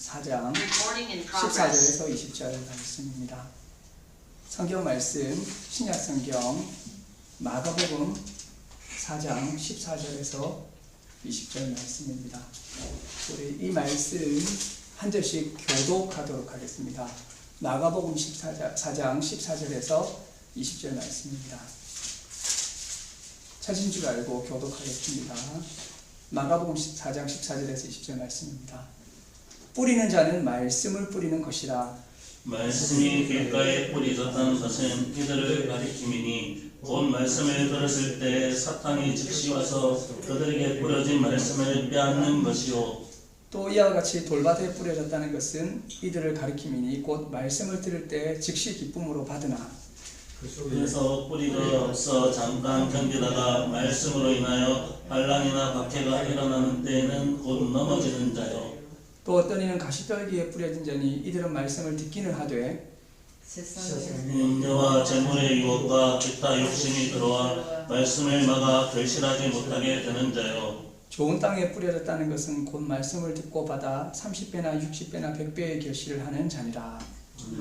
4장 Recording in progress. 14절에서 20절 말씀입니다. 성경 말씀 신약 성경 마가복음 4장 14절에서 20절 말씀입니다. 우리 이 말씀 한 절씩 교독하도록 하겠습니다. 마가복음 4장 14절에서 20절 말씀입니다. 찾은 줄 알고 교독하겠습니다. 마가복음 4장 14절에서 20절 말씀입니다. 뿌리는 자는 말씀을 뿌리는 것이라. 말씀이 길가에 뿌려졌다는 것은 이들을 가리킴이니 곧 말씀을 들었을 때 사탄이 즉시 와서 그들에게 뿌려진 말씀을 빼앗는 것이요. 또 이와 같이 돌밭에 뿌려졌다는 것은 이들을 가리킴이니 곧 말씀을 들을 때 즉시 기쁨으로 받으나. 그래서 뿌리가 없어 잠깐 견디다가 말씀으로 인하여 반란이나 박해가 일어나는 때에는 곧 넘어지는 자요. 또 어떤 이는 가시떨기에 뿌려진 자니 이들은 말씀을 듣기는 하되 음료와 재물의 유혹과 기타 욕심이 들어와 말씀을 막아 결실하지 못하게 되는 자요. 좋은 땅에 뿌려졌다는 것은 곧 말씀을 듣고 받아 30배나 60배나 100배의 결실을 하는 자니라.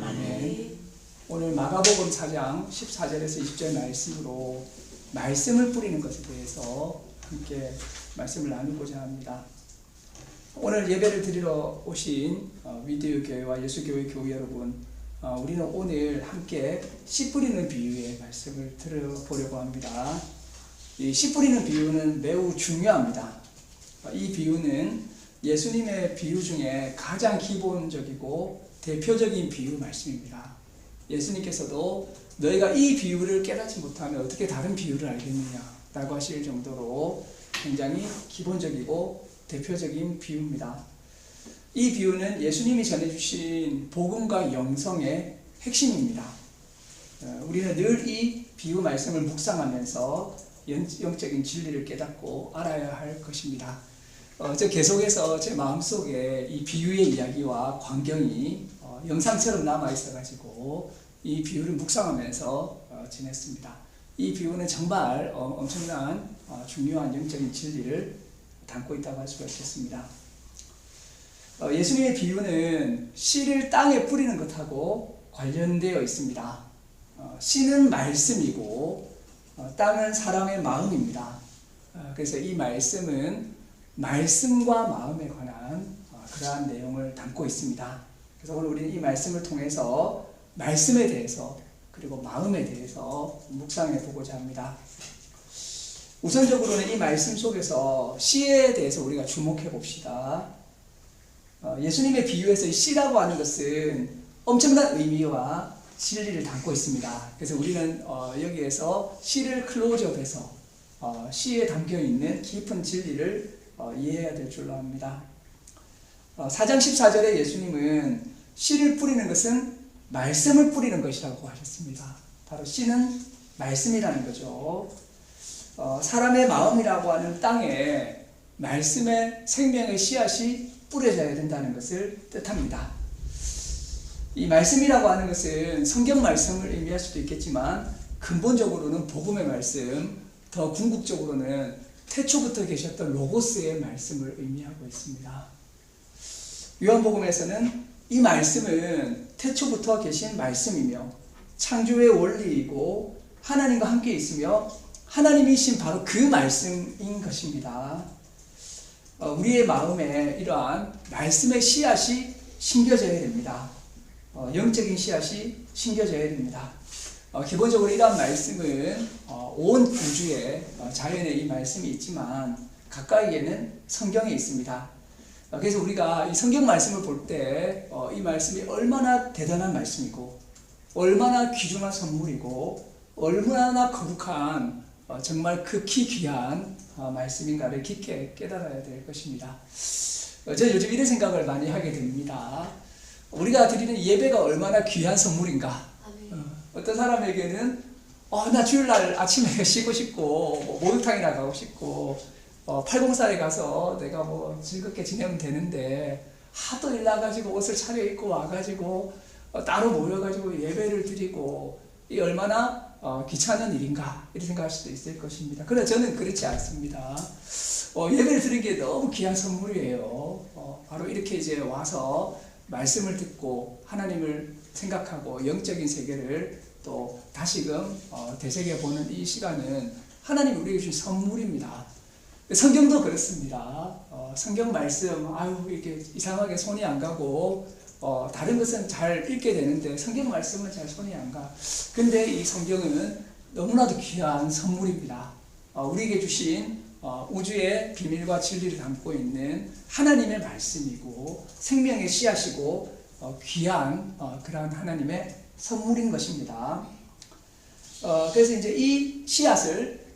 아멘. 오늘 마가복음 4장 14절에서 20절 말씀으로 말씀을 뿌리는 것에 대해서 함께 말씀을 나누고자 합니다. 오늘 예배를 드리러 오신 위드유 교회와 예수교회 교회 여러분, 우리는 오늘 함께 씨 뿌리는 비유의 말씀을 들어보려고 합니다. 이 씨 뿌리는 비유는 매우 중요합니다. 이 비유는 예수님의 비유 중에 가장 기본적이고 대표적인 비유 말씀입니다. 예수님께서도 너희가 이 비유를 깨닫지 못하면 어떻게 다른 비유를 알겠느냐 라고 하실 정도로 굉장히 기본적이고 대표적인 비유입니다. 이 비유는 예수님이 전해주신 복음과 영성의 핵심입니다. 우리는 늘 이 비유 말씀을 묵상하면서 영적인 진리를 깨닫고 알아야 할 것입니다. 저 계속해서 제 마음속에 이 비유의 이야기와 광경이 영상처럼 남아있어가지고 이 비유를 묵상하면서 지냈습니다. 이 비유는 정말 엄청난 중요한 영적인 진리를 담고 있다고 할 수가 있겠습니다. 예수님의 비유는 씨를 땅에 뿌리는 것하고 관련되어 있습니다. 씨는 말씀이고 땅은 사람의 마음입니다. 그래서 이 말씀은 말씀과 마음에 관한 그러한 내용을 담고 있습니다. 그래서 오늘 우리는 이 말씀을 통해서 말씀에 대해서 그리고 마음에 대해서 묵상해 보고자 합니다. 우선적으로는 이 말씀 속에서 씨에 대해서 우리가 주목해 봅시다. 예수님의 비유에서 이 씨라고 하는 것은 엄청난 의미와 진리를 담고 있습니다. 그래서 우리는 여기에서 씨를 클로즈업해서 씨에 담겨있는 깊은 진리를 이해해야 될 줄로 압니다. 4장 14절에 예수님은 씨를 뿌리는 것은 말씀을 뿌리는 것이라고 하셨습니다. 바로 씨는 말씀이라는 거죠. 사람의 마음이라고 하는 땅에 말씀의 생명의 씨앗이 뿌려져야 된다는 것을 뜻합니다. 이 말씀이라고 하는 것은 성경 말씀을 의미할 수도 있겠지만 근본적으로는 복음의 말씀, 더 궁극적으로는 태초부터 계셨던 로고스의 말씀을 의미하고 있습니다. 요한복음에서는 이 말씀은 태초부터 계신 말씀이며 창조의 원리이고 하나님과 함께 있으며 하나님이신 바로 그 말씀인 것입니다. 우리의 마음에 이러한 말씀의 씨앗이 심겨져야 됩니다. 영적인 씨앗이 심겨져야 됩니다. 기본적으로 이러한 말씀은 온 우주에 자연에 이 말씀이 있지만 가까이에는 성경에 있습니다. 그래서 우리가 이 성경 말씀을 볼 때 이 말씀이 얼마나 대단한 말씀이고 얼마나 귀중한 선물이고 얼마나 거룩한 정말 극히 귀한 말씀인가를 깊게 깨달아야 될 것입니다. 저는 요즘 이런 생각을 많이 하게 됩니다. 우리가 드리는 예배가 얼마나 귀한 선물인가. 어떤 사람에게는 나 주일날 아침에 쉬고 싶고 목욕탕이나 가고 싶고 804에 가서 내가 즐겁게 지내면 되는데 하도 일 나가지고 옷을 차려입고 와가지고 따로 모여가지고 예배를 드리고 이 얼마나 귀찮은 일인가 이렇게 생각할 수도 있을 것입니다. 그러나 저는 그렇지 않습니다. 예배를 드리는 게 너무 귀한 선물이에요. 바로 이렇게 이제 와서 말씀을 듣고 하나님을 생각하고 영적인 세계를 또 다시금 되새겨보는 이 시간은 하나님 우리에게 주신 선물입니다. 성경도 그렇습니다. 성경 말씀 이렇게 이상하게 손이 안 가고 다른 것은 잘 읽게 되는데 성경 말씀은 잘 손이 안 가. 근데 이 성경은 너무나도 귀한 선물입니다. 우리에게 주신 우주의 비밀과 진리를 담고 있는 하나님의 말씀이고 생명의 씨앗이고 귀한 그러한 하나님의 선물인 것입니다. 그래서 이제 이 씨앗을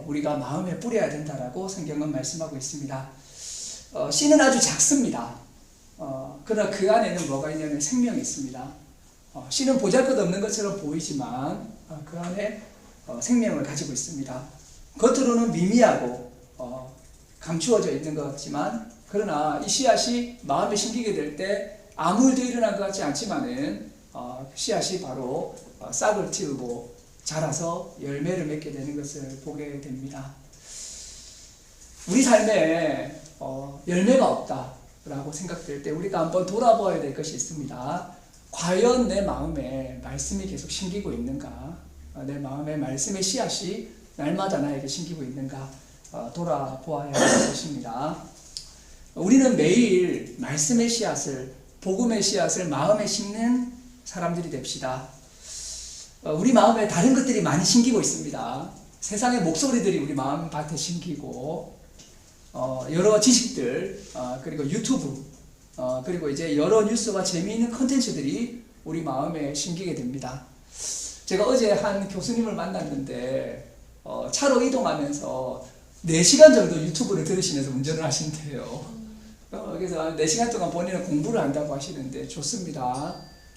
우리가 마음에 뿌려야 된다라고 성경은 말씀하고 있습니다. 씨는 아주 작습니다. 그러나 그 안에는 뭐가 있냐면 생명이 있습니다. 씨는 보잘것없는 것처럼 보이지만 그 안에 생명을 가지고 있습니다. 겉으로는 미미하고 감추어져 있는 것 같지만 그러나 이 씨앗이 마음에 심기게 될 때 아무 일도 일어난 것 같지 않지만은 씨앗이 바로 싹을 틔우고 자라서 열매를 맺게 되는 것을 보게 됩니다. 우리 삶에 열매가 없다라고 생각될 때 우리가 한번 돌아보아야 될 것이 있습니다. 과연 내 마음에 말씀이 계속 심기고 있는가? 내 마음에 말씀의 씨앗이 날마다 나에게 심기고 있는가? 돌아보아야 할 것입니다. 우리는 매일 말씀의 씨앗을, 복음의 씨앗을 마음에 심는 사람들이 됩시다. 우리 마음에 다른 것들이 많이 심기고 있습니다. 세상의 목소리들이 우리 마음 밭에 심기고 여러 지식들 그리고 유튜브 그리고 이제 여러 뉴스와 재미있는 컨텐츠들이 우리 마음에 심기게 됩니다. 제가 어제 한 교수님을 만났는데 차로 이동하면서 4시간 정도 유튜브를 들으시면서 운전을 하신대요. 그래서 4시간 동안 본인은 공부를 한다고 하시는데 좋습니다.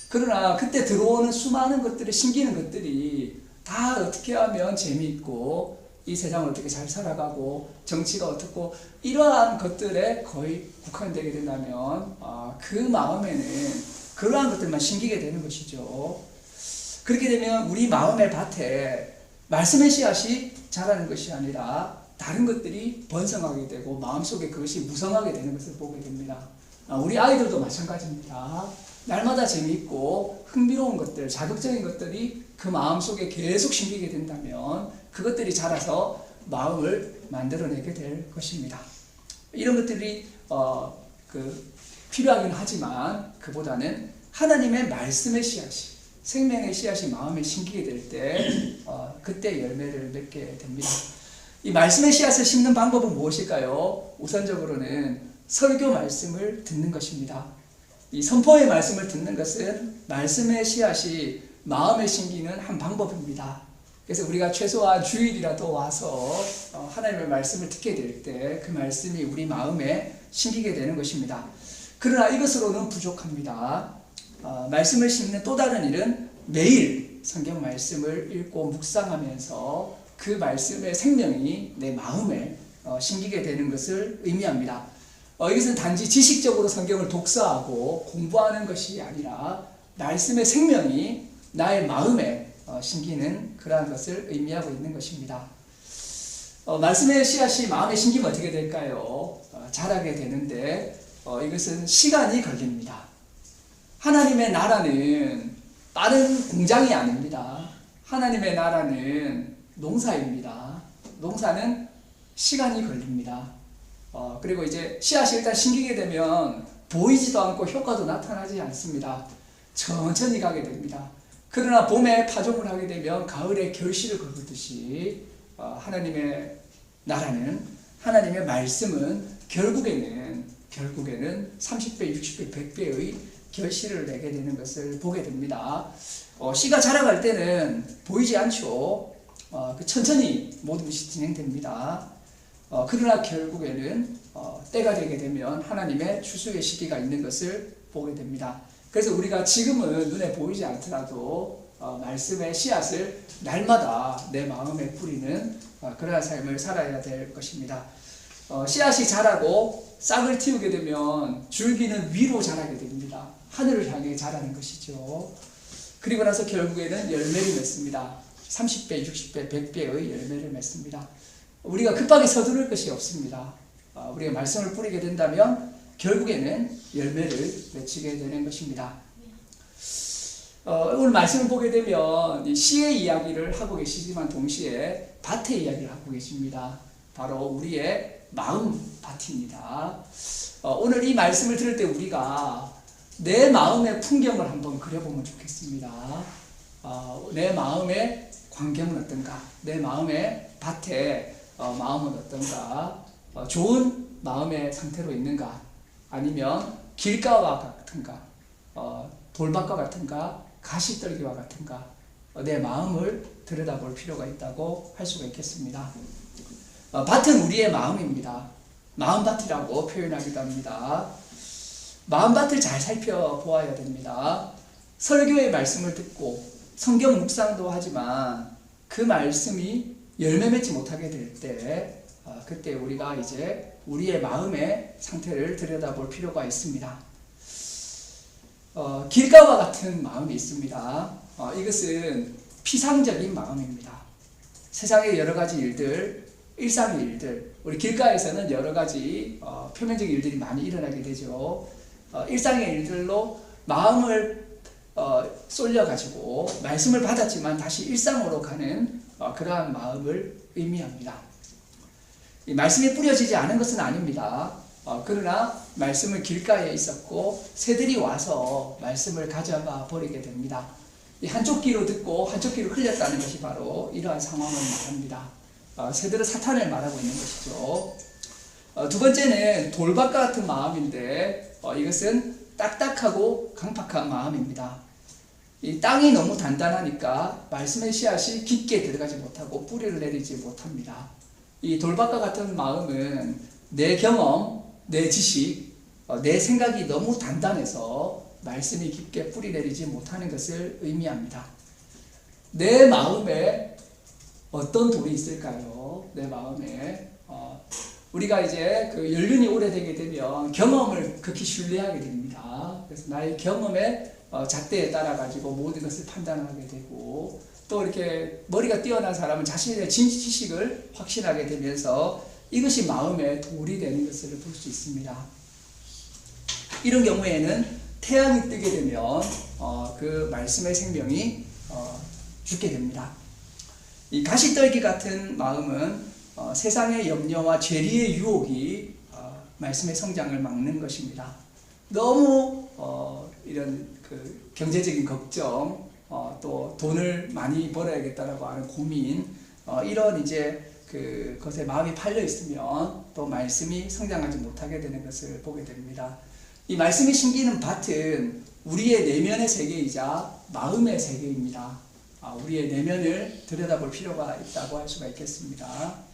그러나 그때 들어오는 수많은 것들이 심기는 것들이 다 어떻게 하면 재미있고 이 세상을 어떻게 잘 살아가고 정치가 어떻고 이러한 것들에 거의 국한되게 된다면 그 마음에는 그러한 것들만 심기게 되는 것이죠. 그렇게 되면 우리 마음의 밭에 말씀의 씨앗이 자라는 것이 아니라 다른 것들이 번성하게 되고 마음속에 그것이 무성하게 되는 것을 보게 됩니다. 우리 아이들도 마찬가지입니다. 날마다 재미있고 흥미로운 것들, 자극적인 것들이 그 마음속에 계속 심기게 된다면 그것들이 자라서 마음을 만들어내게 될 것입니다. 이런 것들이 필요하긴 하지만 그보다는 하나님의 말씀의 씨앗이, 생명의 씨앗이 마음에 심기게 될 때 그때 열매를 맺게 됩니다. 이 말씀의 씨앗을 심는 방법은 무엇일까요? 우선적으로는 설교 말씀을 듣는 것입니다. 이 선포의 말씀을 듣는 것은 말씀의 씨앗이 마음에 심기는 한 방법입니다. 그래서 우리가 최소한 주일이라도 와서 하나님의 말씀을 듣게 될 때 그 말씀이 우리 마음에 심기게 되는 것입니다. 그러나 이것으로는 부족합니다. 말씀을 심는 또 다른 일은 매일 성경 말씀을 읽고 묵상하면서 그 말씀의 생명이 내 마음에 심기게 되는 것을 의미합니다. 이것은 단지 지식적으로 성경을 독서하고 공부하는 것이 아니라 말씀의 생명이 나의 마음에 심기는 그러한 것을 의미하고 있는 것입니다. 말씀의 씨앗이 마음에 심기면 어떻게 될까요? 자라게 되는데 이것은 시간이 걸립니다. 하나님의 나라는 빠른 공장이 아닙니다. 하나님의 나라는 농사입니다. 농사는 시간이 걸립니다. 그리고 이제 씨앗이 일단 심기게 되면 보이지도 않고 효과도 나타나지 않습니다. 천천히 가게 됩니다. 그러나 봄에 파종을 하게 되면 가을에 결실을 거두듯이 하나님의 나라는, 하나님의 말씀은 결국에는 30배, 60배, 100배의 결실을 내게 되는 것을 보게 됩니다. 씨가 자라갈 때는 보이지 않죠. 천천히 모든 것이 진행됩니다. 그러나 결국에는 때가 되게 되면 하나님의 추수의 시기가 있는 것을 보게 됩니다. 그래서 우리가 지금은 눈에 보이지 않더라도 말씀의 씨앗을 날마다 내 마음에 뿌리는 그러한 삶을 살아야 될 것입니다. 씨앗이 자라고 싹을 틔우게 되면 줄기는 위로 자라게 됩니다. 하늘을 향해 자라는 것이죠. 그리고 나서 결국에는 열매를 맺습니다. 30배, 60배, 100배의 열매를 맺습니다. 우리가 급하게 서두를 것이 없습니다. 우리가 말씀을 뿌리게 된다면 결국에는 열매를 맺히게 되는 것입니다. 오늘 말씀을 보게 되면 씨의 이야기를 하고 계시지만 동시에 밭의 이야기를 하고 계십니다. 바로 우리의 마음 밭입니다. 오늘 이 말씀을 들을 때 우리가 내 마음의 풍경을 한번 그려보면 좋겠습니다. 내 마음의 광경은 어떤가? 내 마음의 밭의 마음은 어떤가? 좋은 마음의 상태로 있는가? 아니면 길가와 같은가? 돌밭과 같은가? 가시떨기와 같은가? 내 마음을 들여다볼 필요가 있다고 할 수가 있겠습니다. 밭은 우리의 마음입니다. 마음밭이라고 표현하기도 합니다. 마음밭을 잘 살펴보아야 됩니다. 설교의 말씀을 듣고 성경 묵상도 하지만 그 말씀이 열매 맺지 못하게 될 때 그때 우리가 이제 우리의 마음의 상태를 들여다볼 필요가 있습니다. 길가와 같은 마음이 있습니다. 이것은 피상적인 마음입니다. 세상의 여러 가지 일들, 일상의 일들, 우리 길가에서는 여러 가지 표면적인 일들이 많이 일어나게 되죠. 일상의 일들로 마음을 쏠려가지고 말씀을 받았지만 다시 일상으로 가는 그러한 마음을 의미합니다. 이 말씀이 뿌려지지 않은 것은 아닙니다. 그러나 말씀은 길가에 있었고 새들이 와서 말씀을 가져가 버리게 됩니다. 이 한쪽 귀로 듣고 한쪽 귀로 흘렸다는 것이 바로 이러한 상황을 말합니다. 새들은 사탄을 말하고 있는 것이죠. 두 번째는 돌밭과 같은 마음인데 이것은 딱딱하고 강팍한 마음입니다. 이 땅이 너무 단단하니까 말씀의 씨앗이 깊게 들어가지 못하고 뿌리를 내리지 못합니다. 이 돌밭과 같은 마음은 내 경험, 내 지식, 내 생각이 너무 단단해서 말씀이 깊게 뿌리 내리지 못하는 것을 의미합니다. 내 마음에 어떤 돌이 있을까요? 내 마음에 우리가 이제 그 연륜이 오래되게 되면 경험을 극히 신뢰하게 됩니다. 그래서 나의 경험의 잣대에 따라 가지고 모든 것을 판단하게 되고 또 이렇게 머리가 뛰어난 사람은 자신의 지식을 확신하게 되면서 이것이 마음의 돌이 되는 것을 볼 수 있습니다. 이런 경우에는 태양이 뜨게 되면 그 말씀의 생명이 죽게 됩니다. 이 가시떨기 같은 마음은 세상의 염려와 죄리의 유혹이 말씀의 성장을 막는 것입니다. 너무 이런 그 경제적인 걱정, 또 돈을 많이 벌어야겠다라고 하는 고민, 이런 이제 그것에 마음이 팔려 있으면 또 말씀이 성장하지 못하게 되는 것을 보게 됩니다. 이 말씀이 심기는 밭은 우리의 내면의 세계이자 마음의 세계입니다. 우리의 내면을 들여다볼 필요가 있다고 할 수가 있겠습니다.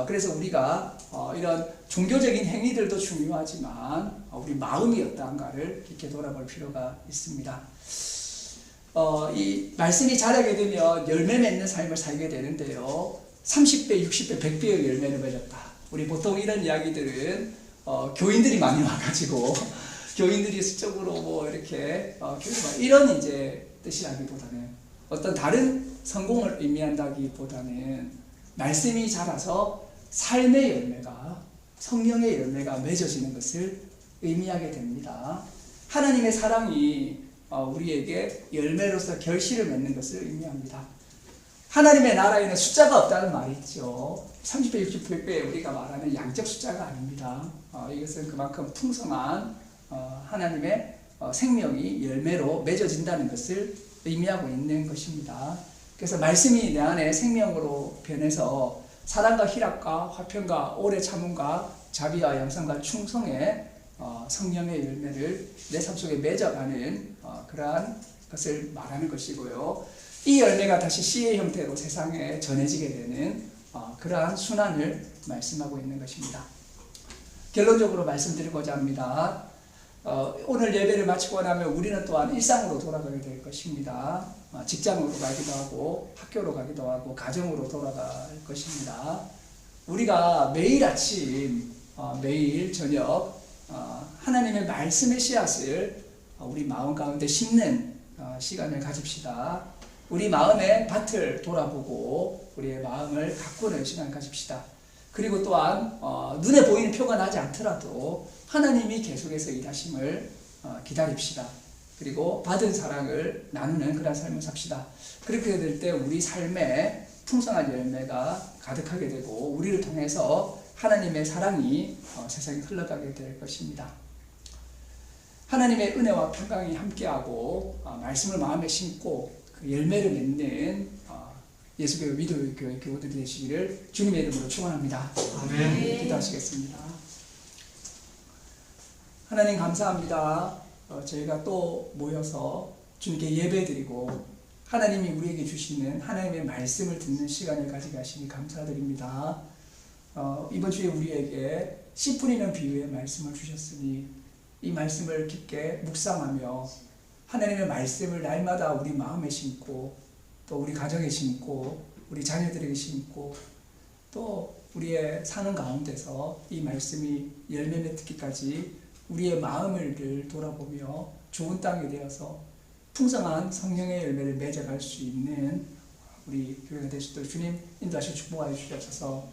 그래서 우리가 이런 종교적인 행위들도 중요하지만 우리 마음이 어떠한가를 이렇게 돌아볼 필요가 있습니다. 이 말씀이 자라게 되면 열매 맺는 삶을 살게 되는데요. 30배, 60배, 100배의 열매를 맺었다. 우리 보통 이런 이야기들은 교인들이 많이 와가지고 교인들이 수적으로 뭐 이렇게 이런 이제 뜻이라기보다는 어떤 다른 성공을 의미한다기보다는 말씀이 자라서 삶의 열매가 성령의 열매가 맺어지는 것을 의미하게 됩니다. 하나님의 사랑이 우리에게 열매로서 결실을 맺는 것을 의미합니다. 하나님의 나라에는 숫자가 없다는 말이 있죠. 30배, 60배 우리가 말하는 양적 숫자가 아닙니다. 이것은 그만큼 풍성한 하나님의 생명이 열매로 맺어진다는 것을 의미하고 있는 것입니다. 그래서 말씀이 내 안에 생명으로 변해서 사랑과 희락과 화평과 오래 참음과 자비와 양선과 충성의 성령의 열매를 내 삶 속에 맺어가는 그러한 것을 말하는 것이고요. 이 열매가 다시 씨의 형태로 세상에 전해지게 되는 그러한 순환을 말씀하고 있는 것입니다. 결론적으로 말씀드리고자 합니다. 오늘 예배를 마치고 나면 우리는 또한 일상으로 돌아가게 될 것입니다. 직장으로 가기도 하고 학교로 가기도 하고 가정으로 돌아갈 것입니다. 우리가 매일 아침 매일 저녁 하나님의 말씀의 씨앗을 우리 마음 가운데 심는 시간을 가집시다. 우리 마음의 밭을 돌아보고 우리의 마음을 가꾸는 시간을 가집시다. 그리고 또한 눈에 보이는 표가 나지 않더라도 하나님이 계속해서 일하심을 기다립시다. 그리고 받은 사랑을 나누는 그런 삶을 삽시다. 그렇게 될 때 우리 삶에 풍성한 열매가 가득하게 되고 우리를 통해서 하나님의 사랑이 세상에 흘러가게 될 것입니다. 하나님의 은혜와 평강이 함께하고 말씀을 마음에 심고 그 열매를 맺는 예수교회 위도교회 교우들이 되시기를 주님의 이름으로 축원합니다. 아멘. 기도하시겠습니다. 하나님 감사합니다. 저희가 또 모여서 주님께 예배드리고 하나님이 우리에게 주시는 하나님의 말씀을 듣는 시간을 가지게 하시니 감사드립니다. 이번 주에 우리에게 씨 뿌리는 비유의 말씀을 주셨으니 이 말씀을 깊게 묵상하며 하나님의 말씀을 날마다 우리 마음에 심고 또 우리 가정에 심고 우리 자녀들에게 심고 또 우리의 사는 가운데서 이 말씀이 열매 맺기까지 우리의 마음을 돌아보며 좋은 땅이 되어서 풍성한 성령의 열매를 맺어갈 수 있는 우리 교회가 될 수 있도록 주님 인도하시고 축복하여 주시옵소서.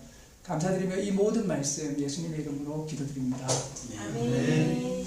감사드리며 이 모든 말씀 예수님의 이름으로 기도드립니다. 아멘.